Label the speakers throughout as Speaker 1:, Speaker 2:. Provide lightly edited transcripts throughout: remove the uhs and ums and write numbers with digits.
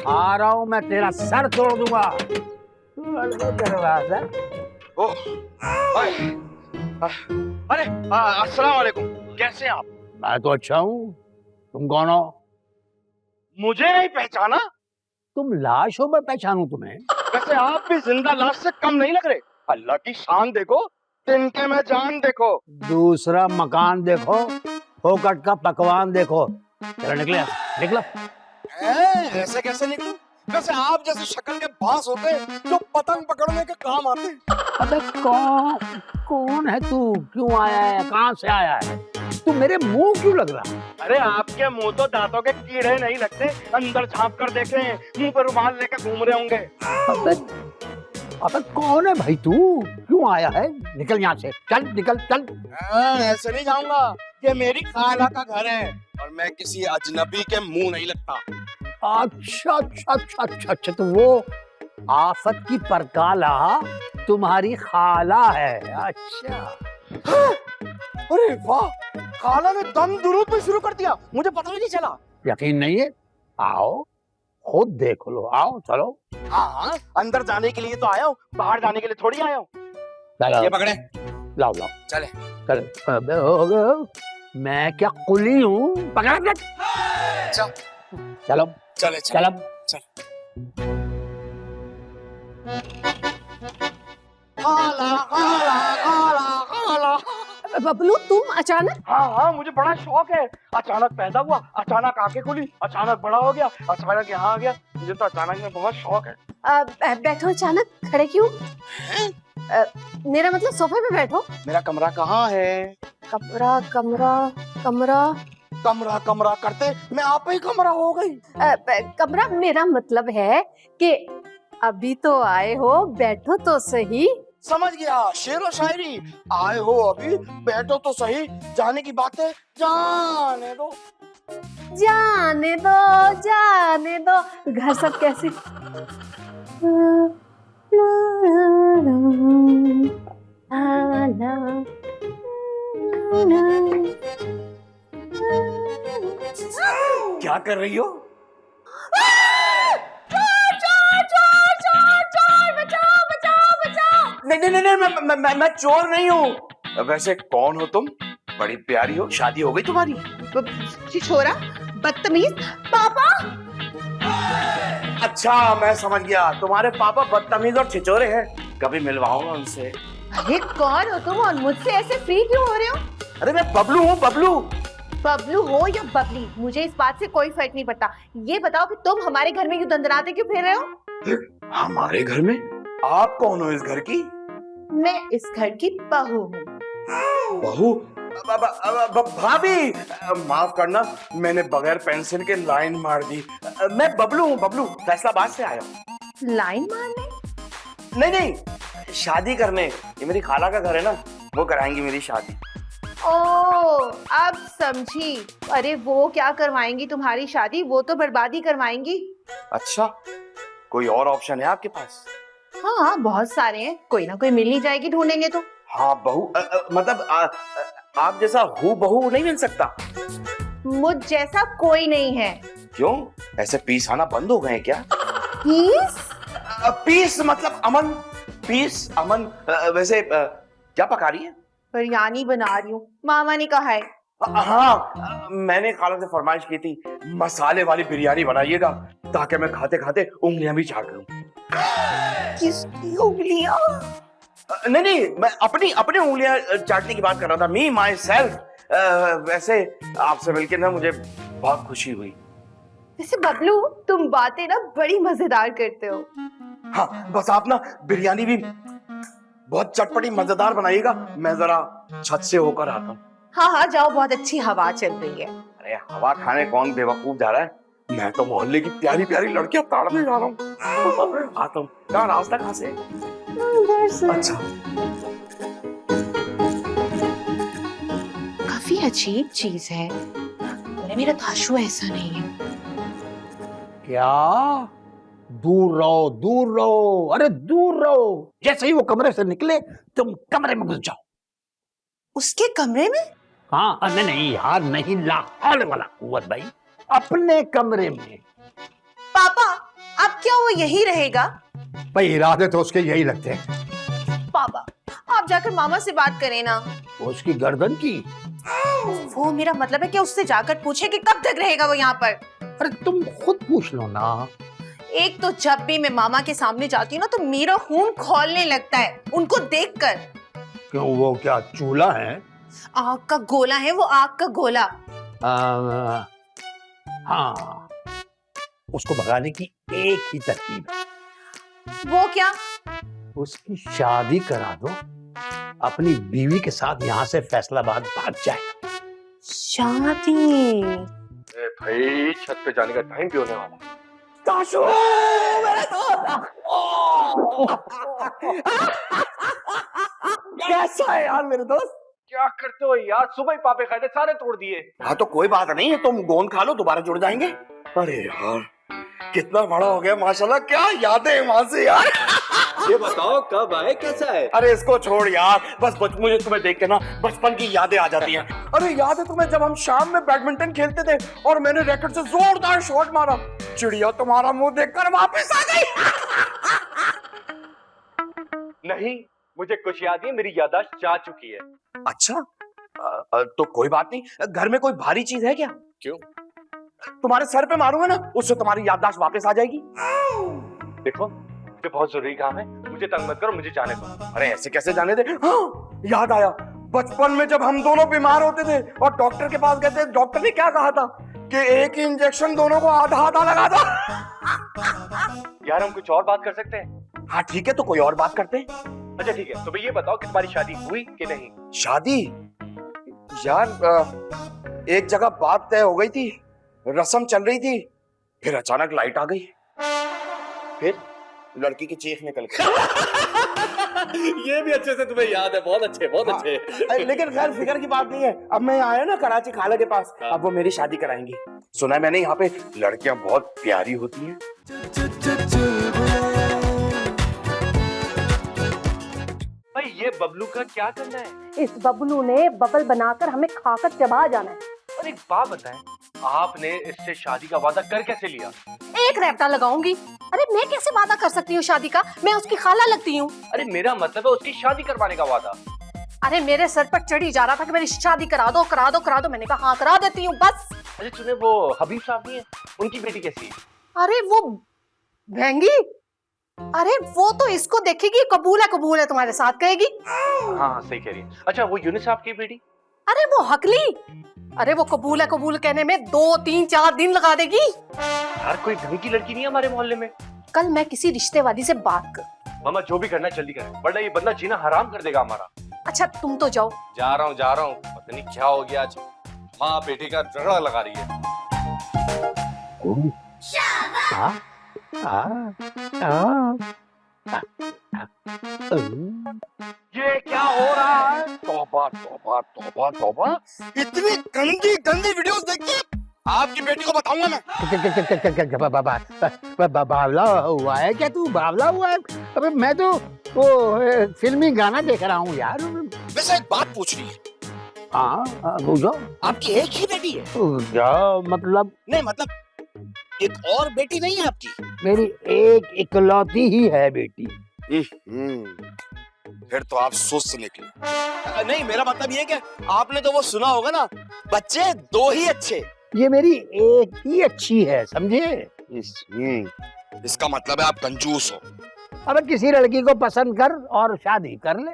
Speaker 1: आ रहा हूँ मैं, तेरा सर तोड़ दूंगा। दरवाजा।
Speaker 2: ओह, अरे अस्सलाम वालेकुम, कैसे हैं आप?
Speaker 1: मैं तो अच्छा हूँ, तुम कौन हो?
Speaker 2: मुझे नहीं पहचाना?
Speaker 1: तुम लाश हो, मैं पहचानूं तुम्हें?
Speaker 2: वैसे आप भी जिंदा लाश से कम नहीं लग रहे। अल्लाह की शान देखो, तिनके में जान देखो।
Speaker 1: दूसरा मकान देखो, फोकट का पकवान देखो। चलो निकले, निकलो।
Speaker 2: ऐसे कैसे निकलूं? वैसे आप जैसे शक्ल के बांस होते हैं जो पतंग पकड़ने के काम आते हैं।
Speaker 1: अबे कौन है तू? क्यों आया है? कहाँ से आया है तू? मेरे मुंह क्यों लग रहा?
Speaker 2: अरे आपके मुंह तो दांतों के कीड़े नहीं लगते, अंदर झांक कर देखें, मुंह पर रुमाल लेकर घूम रहे होंगे।
Speaker 1: अबे कौन है भाई तू? क्यों आया है? निकल यहाँ से, चल निकल चल।
Speaker 2: ऐसे नहीं जाऊंगा, ये मेरी खाला का घर है और मैं किसी अजनबी के मुंह नहीं लगता।
Speaker 1: अच्छा अच्छा अच्छा अच्छा अच्छा, तो वो आफत की परकाला तुम्हारी खाला है? अच्छा।
Speaker 2: अरे वाह, खाला ने दम दुरूद में शुरू कर दिया, मुझे पता ही नहीं चला।
Speaker 1: यकीन नहीं है? आओ खुद देख लो, आओ चलो।
Speaker 2: हाँ, अंदर जाने के लिए तो आया हूँ, बाहर जाने के लिए थोड़ी आया हूँ। ये पकड़े,
Speaker 1: लाओ लाओ,
Speaker 2: चले
Speaker 1: चलो। अबे हो गया, मैं क्या कुली हूँ? पकड़। चलो
Speaker 2: चले
Speaker 1: चलो।
Speaker 2: खाला खाला खाला खाला।
Speaker 3: बबलू तुम अचानक?
Speaker 2: हाँ, मुझे बड़ा शौक है। अचानक पैदा हुआ, अचानक आंखें खुली, अचानक बड़ा हो गया, अचानक यहाँ आ गया। मुझे तो अचानक में बहुत शौक है।
Speaker 3: बैठो, अचानक खड़े क्यों? मेरा मतलब सोफे पे बैठो।
Speaker 2: मेरा कमरा कहाँ है?
Speaker 3: कमरा कमरा कमरा
Speaker 2: कमरा कमरा करते मैं आप ही कमरा हो गई।
Speaker 3: कमरा मेरा मतलब है कि अभी तो आए हो, बैठो तो सही।
Speaker 2: समझ गया, शेर व शायरी। आए हो अभी, बैठो तो सही, जाने की बात है जाने दो।
Speaker 3: जाने दो जाने दो। घर सब कैसे?
Speaker 2: क्या कर रही हो? नहीं, मैं चोर नहीं हूँ। वैसे कौन हो तुम? बड़ी प्यारी हो, शादी हो गई तुम्हारी?
Speaker 3: छोरा बदतमीज। पापा।
Speaker 2: अच्छा, मैं समझ गया, तुम्हारे पापा बदतमीज और छिचोरे हैं। कभी मिलवाऊंगा उनसे।
Speaker 3: अरे कौन हो तुम और मुझसे ऐसे फ्री क्यों हो रहे हो?
Speaker 2: अरे मैं बबलू हूँ, बबलू।
Speaker 3: बबलू हो या बबली, मुझे इस बात से कोई फर्क नहीं पड़ता। ये बताओ कि तुम हमारे घर में यूं दंदनाते क्यों फिर रहे हो?
Speaker 2: हमारे घर में? आप कौन हो इस घर की?
Speaker 3: मैं इस घर की बहू हूँ।
Speaker 2: बहू? भाभी, माफ करना, मैंने बगैर पेंसिल के लाइन मार दी। मैं बबलू हूँ, बबलू, फैसलाबाद से आया हूँ।
Speaker 3: लाइन मारने?
Speaker 2: नहीं, शादी करने। ये मेरी खाला का घर है ना, वो कराएंगी मेरी शादी।
Speaker 3: ओ, अब समझी। अरे वो क्या करवाएंगी तुम्हारी शादी? वो तो बर्बादी करवाएंगी।
Speaker 2: अच्छा, कोई और ऑप्शन है आपके पास?
Speaker 3: हाँ, बहुत सारे हैं, कोई ना कोई मिल ही जाएगी, ढूंढेंगे तो।
Speaker 2: हाँ, बहू मतलब आप जैसा हूँ बहू नहीं मिल सकता?
Speaker 3: मुझ जैसा कोई नहीं है।
Speaker 2: क्यों, ऐसे पीस आना बंद हो गए हैं क्या?
Speaker 3: पीस?
Speaker 2: पीस मतलब अमन। पीस अमन। वैसे क्या पका रही है?
Speaker 3: बिरयानी बना रही हूँ, मामा ने कहा है।
Speaker 2: हाँ, मैंने खाला से फरमाइश की थी, मसाले वाली बिरयानी बनाइएगा ताकि मैं खाते खाते उंगलियां भी चाट लूं।
Speaker 3: किसकी उंगलियां?
Speaker 2: नहीं, मैं अपनी उंगलियां चाटने की बात कर रहा था, मी माई सेल्फ। वैसे आपसे मिलकर ना मुझे बहुत खुशी हुई।
Speaker 3: वैसे बबलू, तुम बातें ना बड़ी मजेदार करते हो।
Speaker 2: हाँ, बस आप ना बिरयानी भी बहुत चटपटी मजेदार बनाइएगा। मैं जरा छत से होकर आता हूँ।
Speaker 3: हाँ, जाओ, बहुत अच्छी हवा चल रही है।
Speaker 2: अरे हवा खाने कौन बेवकूफ जा रहा है? मैं तो मोहल्ले की प्यारी प्यारी लड़कियां ताड़ने जा रहा हूँ। आता हूँ। कहाँ रास्ता कहाँ से? अच्छा,
Speaker 3: काफी अजीब चीज है, मेरा ताशु ऐसा नहीं है।
Speaker 1: क्या? दूर रहो, दूर रहो, अरे दूर रहो। जैसे ही वो कमरे से निकले तुम कमरे में घुस जाओ।
Speaker 3: उसके कमरे में?
Speaker 1: हाँ, अरे नहीं यार, नहीं, ला हौल वाला कुव्वत भाई, अपने कमरे में।
Speaker 3: पापा, क्या वो यही रहेगा?
Speaker 1: भाई इरादे तो उसके यही लगते हैं।
Speaker 3: पापा, आप जाकर मामा से बात करें ना।
Speaker 1: उसकी गर्दन की।
Speaker 3: वो मेरा मतलब है कि उससे जाकर पूछे कि कब तक रहेगा वो यहाँ पर।
Speaker 1: अरे तुम खुद पूछ लो ना।
Speaker 3: एक तो जब भी मैं मामा के सामने जाती हूँ ना तो मेरा खून खौलने लगता है उनको देखकर।
Speaker 1: क्यों, वो क्या चूल्हा है?
Speaker 3: आग का गोला है वो, आग का गोला।
Speaker 1: हाँ, उसको भगाने की एक ही तरकीब है।
Speaker 3: वो क्या?
Speaker 1: उसकी शादी करा दो, अपनी बीवी के साथ यहाँ से फैसलाबाद भाग जाए।
Speaker 3: शादी?
Speaker 2: भाई छत पे जाने का टाइम भी होने वाला है।
Speaker 1: ताशु, मेरा दोस्त। कैसा है यार मेरे दोस्त?
Speaker 2: क्या करते हो यार, सुबह ही पापे खाए थे, सारे तोड़ दिए।
Speaker 4: हाँ तो कोई बात नहीं है, तुम गोंद खा लो, दोबारा जुड़ जाएंगे। अरे यार कितना बड़ा हो गया माशाल्लाह, क्या यादें हैं वहां से यार।
Speaker 5: ये बताओ कब आए, कैसा है?
Speaker 4: अरे इसको छोड़ यार, बस मुझे तुम्हें देख के ना बचपन की यादें आ जाती हैं। अरे याद है तुम्हें जब हम शाम में बैडमिंटन खेलते थे और मैंने रैकेट से जोरदार शॉट मारा, चिड़िया तुम्हारा मुंह देखकर वापस आ गई।
Speaker 2: नहीं, मुझे कुछ याद नहीं, मेरी याददाश्त जा चुकी है।
Speaker 4: अच्छा तो कोई बात नहीं, घर में कोई भारी चीज है क्या?
Speaker 2: क्यों?
Speaker 4: तुम्हारे सर पे मारूंगा ना, उससे तुम्हारी याददाश्त वापस आ जाएगी।
Speaker 2: देखो मुझे बहुत जरूरी काम है, मुझे तंग मत करो, मुझे जाने दो।
Speaker 4: अरे ऐसे कैसे जाने दे? हाँ याद आया, बचपन में जब हम दोनों बीमार होते थे और डॉक्टर के पास गए थे, डॉक्टर ने क्या कहा था कि एक ही इंजेक्शन दोनों को आधा आधा लगा दो।
Speaker 2: यार हम कुछ और बात कर सकते हैं?
Speaker 4: हाँ ठीक है, तो कोई और बात करते हैं।
Speaker 2: अच्छा ठीक है, तो भाई ये बताओ कि तुम्हारी शादी हुई कि नहीं?
Speaker 4: शादी? यार एक जगह बात तय हो गई थी, रस्म चल रही थी, फिर अचानक लाइट आ गई, फिर लड़की की चीख निकल गई।
Speaker 5: ये भी अच्छे से तुम्हें याद है, बहुत अच्छे, बहुत अच्छे।
Speaker 4: लेकिन खैर फिक्र की बात नहीं है, अब मैं आया ना कराची खाला के पास, अब वो मेरी शादी कराएंगी। सुना है मैंने यहाँ पे लड़कियां बहुत प्यारी होती हैं।
Speaker 2: भाई ये बबलू का क्या करना है?
Speaker 6: इस बबलू ने बबल बनाकर हमें खाकर चबा जाना है।
Speaker 2: और एक बात बताएं, आपने इससे शादी का वादा कर कैसे लिया?
Speaker 6: एक रैपटा लगाऊंगी। अरे मैं कैसे वादा कर सकती हूँ शादी का, मैं उसकी खाला लगती हूँ।
Speaker 2: अरे मेरा मतलब है उसकी शादी करवाने का वादा।
Speaker 6: अरे मेरे सर पर चढ़ी जा रहा था कि मेरी शादी करा दो करा दो करा दो, मैंने कहा हाँ करा देती हूँ बस।
Speaker 2: अरे तूने वो हबीब साहब नहीं है, उनकी बेटी कैसी है?
Speaker 6: अरे वो महंगी, अरे वो तो इसको देखेगी, कबूल है तुम्हारे साथ कहेगी।
Speaker 2: हाँ सही कह रही है। अच्छा वो यूनिस साहब की बेटी?
Speaker 6: अरे वो हकली, अरे वो कबूल कहने में 2 3 4 दिन लगा देगी।
Speaker 2: यार कोई ढंग की लड़की नहीं है हमारे मोहल्ले में।
Speaker 6: कल मैं किसी रिश्ते वाली से बात कर।
Speaker 2: मामा जो भी करना है जल्दी करें, वरना ये बंदा जीना हराम कर देगा हमारा।
Speaker 6: अच्छा तुम तो जाओ।
Speaker 5: जा रहा हूँ, पता नहीं क्या हो गया आज, माँ बेटी का झगड़ा लगा रही है।
Speaker 2: ये क्या हो रहा है?
Speaker 4: तौबा तौबा तौबा तौबा, इतनी गंदी गंदी वीडियोस देख के आपकी बेटी को बताऊंगा मैं।
Speaker 1: बावला हुआ है क्या तू? बावला हुआ है? अबे मैं तो वो फिल्मी गाना देख रहा हूँ यार।
Speaker 4: वैसे एक बात पूछनी है,
Speaker 1: हाँ पूछो।
Speaker 4: आपकी एक ही बेटी है?
Speaker 1: क्या मतलब?
Speaker 4: नहीं मतलब एक और बेटी नहीं है आपकी?
Speaker 1: मेरी एक इकलौती ही है बेटी।
Speaker 4: फिर तो आप सोच से निकले। नहीं मेरा मतलब ये कि आपने तो वो सुना होगा ना, बच्चे 2 ही अच्छे।
Speaker 1: ये मेरी एक ही अच्छी है, समझे?
Speaker 4: इसका मतलब है आप कंजूस हो।
Speaker 1: अबे किसी लड़की को पसंद कर और शादी कर ले।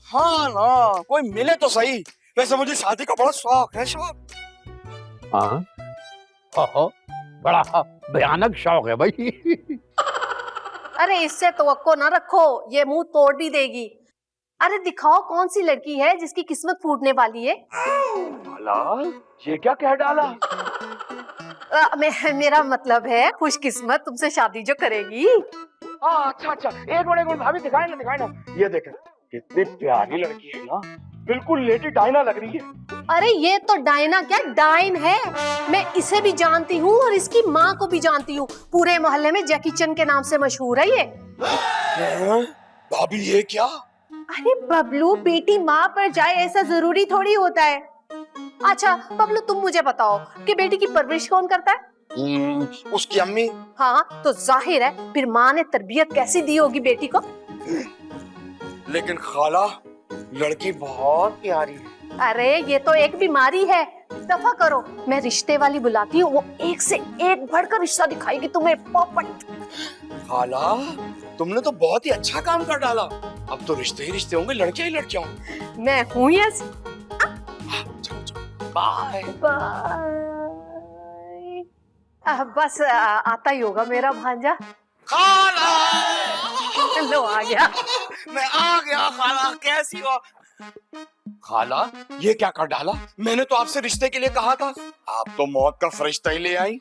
Speaker 4: हाँ ना, कोई मिले तो सही। वैसे मुझे शादी का बड़ा शौक है, शौक।
Speaker 1: हाँ ओहो, बड़ा भयानक शौक है भाई।
Speaker 6: अरे इससे तवक्को ना रखो, ये मुंह तोड़ भी देगी। अरे दिखाओ कौन सी लड़की है जिसकी किस्मत फूटने वाली है।
Speaker 2: ये क्या कह डाला?
Speaker 6: मेरा मतलब है खुशकिस्मत तुमसे शादी जो करेगी।
Speaker 2: अच्छा एक मिनट भाभी, दिखाए ना। ये देख कितनी प्यारी लड़की है ना, बिल्कुल लेडी डायना लग रही है।
Speaker 6: अरे ये तो डायना क्या डाइन है, मैं इसे भी जानती हूँ और इसकी माँ को भी जानती हूँ। पूरे मोहल्ले में जैकी चैन के नाम से मशहूर है ये।
Speaker 4: भाभी ये क्या?
Speaker 3: अरे बबलू, बेटी माँ पर जाए ऐसा जरूरी थोड़ी होता है।
Speaker 6: अच्छा बबलू तुम मुझे बताओ कि बेटी की परवरिश कौन करता है?
Speaker 4: उसकी अम्मी।
Speaker 6: हाँ तो जाहिर है फिर माँ ने तरबियत कैसी दी होगी बेटी को।
Speaker 4: लेकिन खाला लड़की बहुत प्यारी है।
Speaker 6: अरे ये तो एक बीमारी है, दफा करो। मैं रिश्ते वाली बुलाती हूँ, वो एक से एक बढ़कर रिश्ता दिखाएगी तुम्हें। पोपट
Speaker 4: खाला तुमने तो बहुत ही अच्छा काम कर डाला। अब तो रिश्ते ही रिश्ते होंगे, लड़कियां ही लड़कियां होंगी।
Speaker 6: मैं हूँ यस।
Speaker 4: बाय।
Speaker 6: बस आता ही होगा मेरा भांजा।
Speaker 4: खाला
Speaker 6: लो आ गया।
Speaker 4: मैं आ गया। खाला कैसी हो? खाला ये क्या कर डाला? मैंने तो आपसे रिश्ते के लिए कहा था, आप तो मौत का फरिश्ता ही ले आई।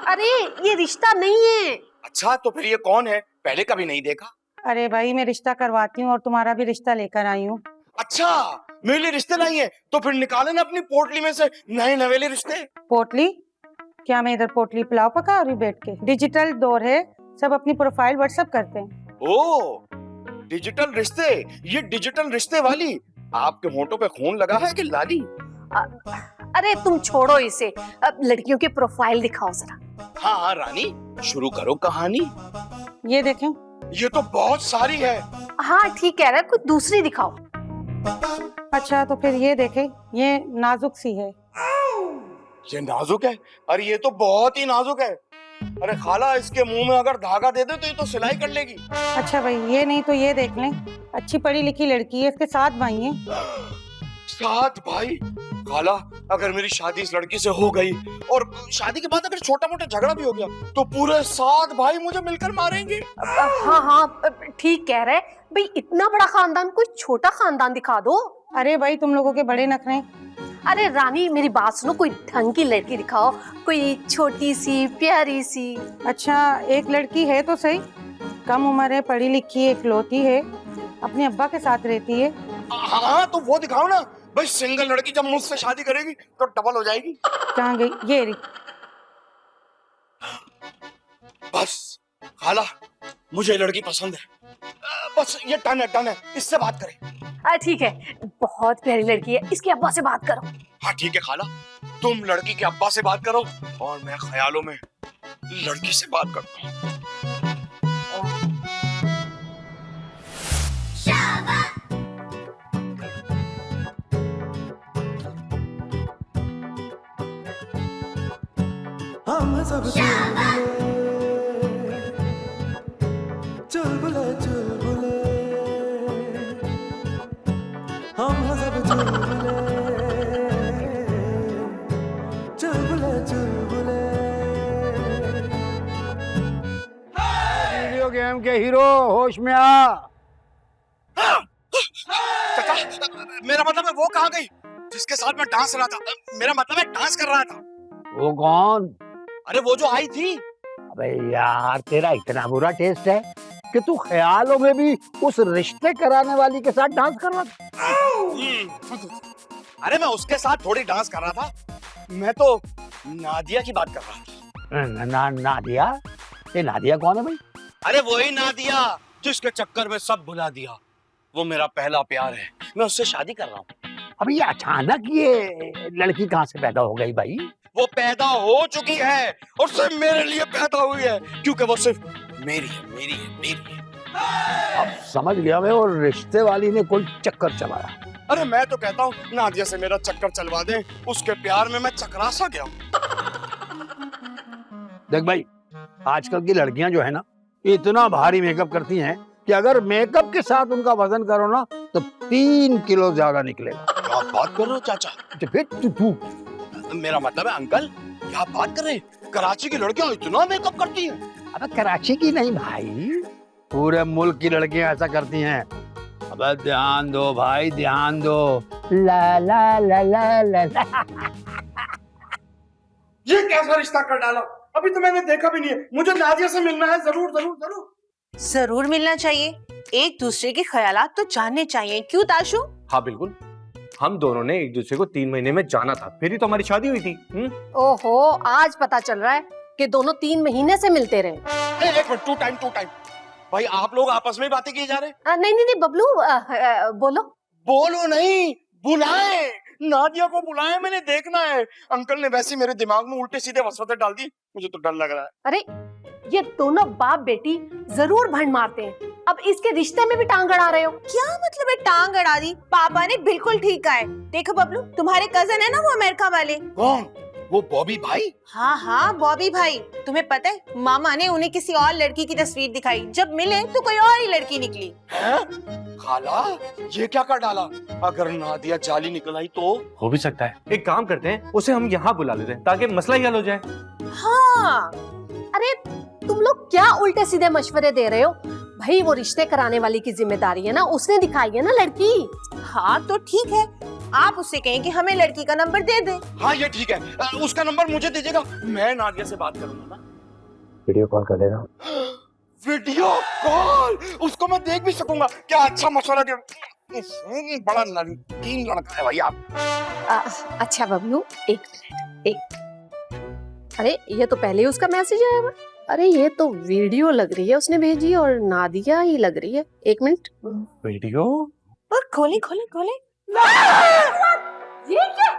Speaker 6: अरे ये रिश्ता नहीं है।
Speaker 4: अच्छा तो फिर ये कौन है? पहले कभी नहीं देखा।
Speaker 7: अरे भाई मैं रिश्ता करवाती हूँ और तुम्हारा भी रिश्ता लेकर आई हूँ।
Speaker 4: अच्छा मेरे लिए रिश्ते नहीं है तो फिर निकाले ना अपनी पोटली में से नए नवेले रिश्ते।
Speaker 7: पोटली? क्या मैं इधर पोटली पुलाव पका रही हूँ बैठ के? डिजिटल दौर है, सब अपनी प्रोफाइल व्हाट्सएप करते हैं।
Speaker 4: ओ डिजिटल रिश्ते, ये डिजिटल रिश्ते वाली। आपके होंठों पे खून लगा है कि लाली?
Speaker 6: अरे तुम छोड़ो इसे, अब लड़कियों की प्रोफाइल दिखाओ जरा।
Speaker 4: हाँ रानी शुरू करो कहानी।
Speaker 7: ये देखें।
Speaker 4: ये तो बहुत सारी है।
Speaker 6: हाँ ठीक कह रहा है, कुछ दूसरी दिखाओ।
Speaker 7: अच्छा तो फिर ये देखें, ये नाजुक सी है।
Speaker 4: ये नाजुक है? अरे ये तो बहुत ही नाजुक है। अरे खाला इसके मुंह में अगर धागा दे दे तो ये तो सिलाई कर लेगी।
Speaker 7: अच्छा भाई ये नहीं तो ये देख लें, अच्छी पढ़ी लिखी लड़की है, इसके 7 भाई हैं।
Speaker 4: 7 भाई? खाला अगर मेरी शादी इस लड़की से हो गई और शादी के बाद अगर छोटा मोटा झगड़ा भी हो गया तो पूरे 7 भाई मुझे मिलकर मारेंगे।
Speaker 6: हाँ हाँ ठीक कह रहे। भाई इतना बड़ा खानदान, कोई छोटा खानदान दिखा दो।
Speaker 7: अरे भाई तुम लोगों के बड़े नखरे।
Speaker 6: अरे रानी मेरी बात सुनो, कोई ढंग की लड़की दिखाओ, कोई छोटी सी प्यारी सी।
Speaker 7: अच्छा एक लड़की है तो सही, कम उम्र है, पढ़ी लिखी है, इकलौती है, अपने अब्बा के साथ रहती है।
Speaker 4: हाँ तो वो दिखाओ ना भाई। सिंगल लड़की जब मुझसे शादी करेगी तो डबल हो जाएगी।
Speaker 7: कहाँ गई? ये रही।
Speaker 4: बस खाला मुझे लड़की पसंद है, बस ये डन है, इससे बात करें।
Speaker 6: ठीक है, बहुत प्यारी लड़की है, इसके अब्बा से बात करो।
Speaker 4: हाँ ठीक है खाला, तुम लड़की के अब्बा से बात करो और मैं ख्यालों में लड़की से बात करता हूँ।
Speaker 8: हम सब चुलबुले चुलबुले, हम सब चुलबुले चुलबुले चुलबुले।
Speaker 1: वीडियो गेम के हीरो होश में आ।
Speaker 4: चाचा मेरा मतलब है वो कहाँ गई जिसके साथ मैं डांस रहा था? मेरा मतलब है डांस कर रहा था।
Speaker 1: वो कौन?
Speaker 4: अरे वो जो आई थी।
Speaker 1: अबे यार तेरा इतना बुरा टेस्ट है कि तू ख्यालों में भी उस रिश्ते कराने वाली के साथ डांस कर रहा था।
Speaker 4: अरे मैं उसके साथ थोड़ी डांस कर रहा था, मैं तो नादिया की बात कर रहा था।
Speaker 1: नादिया? ये नादिया कौन है भाई?
Speaker 4: अरे वही नादिया जिसके चक्कर में सब भुला दिया। वो मेरा पहला प्यार है, मैं उससे शादी कर रहा हूँ।
Speaker 1: अभी ये अचानक ये लड़की कहाँ से पैदा हो गई भाई?
Speaker 4: वो पैदा हो चुकी है और सिर्फ मेरे लिए पैदा हुई है, क्योंकि वो सिर्फ मेरी है।
Speaker 1: अब समझ गया मैं, और रिश्ते वाली ने कोई चक्कर चलाया।
Speaker 4: अरे मैं तो कहता हूँ नादिया से मेरा चक्कर चलवा दे, उसके प्यार में मैं चकरा सा गया हूँ।
Speaker 1: देख भाई, आजकल की लड़कियां जो है ना, इतना भारी मेकअप करती हैं कि अगर मेकअप के साथ उनका वजन करो ना तो 3 किलो ज्यादा निकलेगा।
Speaker 4: क्या बात कर रहे हो चाचा?
Speaker 1: तो फिर तू
Speaker 4: मेरा मतलब है अंकल, क्या बात कर रहे हैं? कराची की लड़कियां इतना मेकअप करती हैं?
Speaker 1: अबे कराची की नहीं भाई, पूरे मुल्क की लड़कियां ऐसा करती हैं। अबे ध्यान दो भाई, ध्यान दो। ला ला ला ला ला ला।
Speaker 4: ये कैसा रिश्ता कर डाला? अभी तो मैंने देखा भी नहीं है। मुझे नादिया से मिलना है, जरूर।
Speaker 3: जरूर मिलना चाहिए, एक दूसरे के ख्यालात तो जानने चाहिए। क्यों ताशु?
Speaker 5: हाँ बिल्कुल, हम दोनों ने एक दूसरे को 3 महीने में जाना था, फिर ही तो हमारी शादी हुई थी।
Speaker 6: ओहो आज पता चल रहा है कि दोनों 3 महीने से मिलते रहे।
Speaker 4: एक मिनट, टू टाइम भाई, आप लोग आपस में बातें किए जा रहे हैं।
Speaker 6: नहीं बबलू बोलो।
Speaker 4: बोलो नहीं, बुलाए। नादिया को बुलाया, मैंने देखना है। अंकल ने वैसे मेरे दिमाग में उल्टे सीधे वसवसे डाल दी, मुझे तो डर लग रहा है।
Speaker 6: अरे ये दोनों बाप बेटी जरूर भंड मारते हैं, अब इसके रिश्ते में भी टांग अड़ा रहे हो।
Speaker 3: क्या मतलब है टांग अड़ा दी? पापा ने बिल्कुल ठीक कहा है। देखो बबलू, तुम्हारे कजन है ना वो अमेरिका वाले।
Speaker 4: कौन? वो बॉबी भाई?
Speaker 3: हाँ हाँ, बॉबी भाई। तुम्हें पता है मामा ने उन्हें किसी और लड़की की तस्वीर दिखाई, जब मिले तो कोई और ही लड़की निकली।
Speaker 4: हैं? खाला, ये क्या कर डाला? अगर नादिया जाली निकल आई तो?
Speaker 9: हो भी सकता है। एक काम करते हैं, उसे हम यहाँ बुला लेते हैं ताकि मसला ही हल हो जाए।
Speaker 3: हाँ,
Speaker 6: अरे तुम लोग क्या उल्टे सीधे मशवरे दे रहे हो? भाई वो रिश्ते कराने वाली की जिम्मेदारी है ना, उसने दिखाई है ना लड़की।
Speaker 3: हाँ तो ठीक है, आप उससे कहें कि हमें लड़की का नंबर दे दे।
Speaker 4: हाँ ये ठीक है, उसका नंबर मुझे दीजिएगा, मैं नादिया से बात करूंगा ना।
Speaker 1: वीडियो कॉल कर देना।
Speaker 4: Video call? उसको मैं देख भी सकूंगा? क्या अच्छा मशवरा दिया। बड़ा नमकीन लड़का है भाई आप।
Speaker 6: अच्छा बबलू, एक मिनट, एक। अरे ये तो पहले ही उसका मैसेज आया हुआ। अरे ये तो वीडियो लग रही है उसने भेजी, और नादिया ही लग रही है। एक मिनट।
Speaker 9: वीडियो?
Speaker 3: और खोले खोले खोले।
Speaker 6: ये क्या?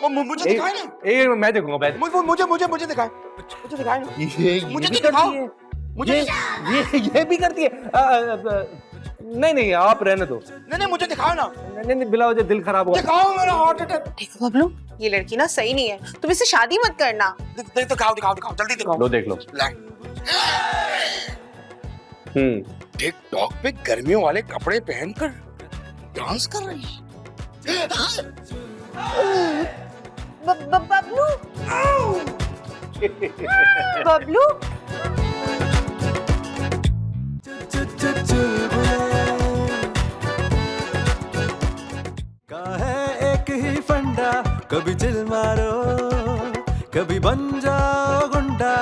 Speaker 4: मुझे दिखाए ना।
Speaker 9: मैं देखूंगा।
Speaker 4: मुझे दिखाए ना।
Speaker 9: ये
Speaker 4: मुझे
Speaker 9: भी
Speaker 4: तो दिखाओ।
Speaker 9: करती है।
Speaker 4: मुझे
Speaker 9: ये भी करती है। नहीं आप रहने दो।
Speaker 4: नहीं मुझे दिखाओ ना।
Speaker 9: नहीं बिला वजह दिल खराब हुआ।
Speaker 4: दिखाओ, मेरा हार्ट अटैक।
Speaker 3: देखो बबलू, ये लड़की ना सही नहीं है, तुम इससे शादी मत करना।
Speaker 4: दिखाओ जल्दी दिखाओ।
Speaker 9: लो देख लो।
Speaker 4: टिकटॉक पे गर्मियों वाले कपड़े पहनकर डांस कर रही है।
Speaker 3: बबलू बबलू
Speaker 8: का है एक ही फंडा, कभी चिल मारो कभी बन जाओ गुंडा।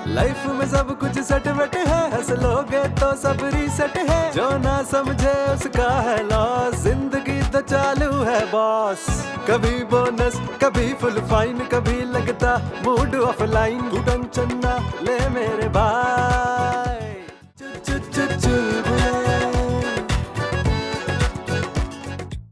Speaker 8: लाइफ में सब कुछ सेट वेट है, हंस लोगे तो सब रीसेट है। जो ना समझे उसका है लॉस, जिंदगी तो चालू है बॉस। कभी बोनस कभी फुल फाइन, कभी लगता मूड ऑफलाइन। तू टेंशन ना ले मेरे भाई,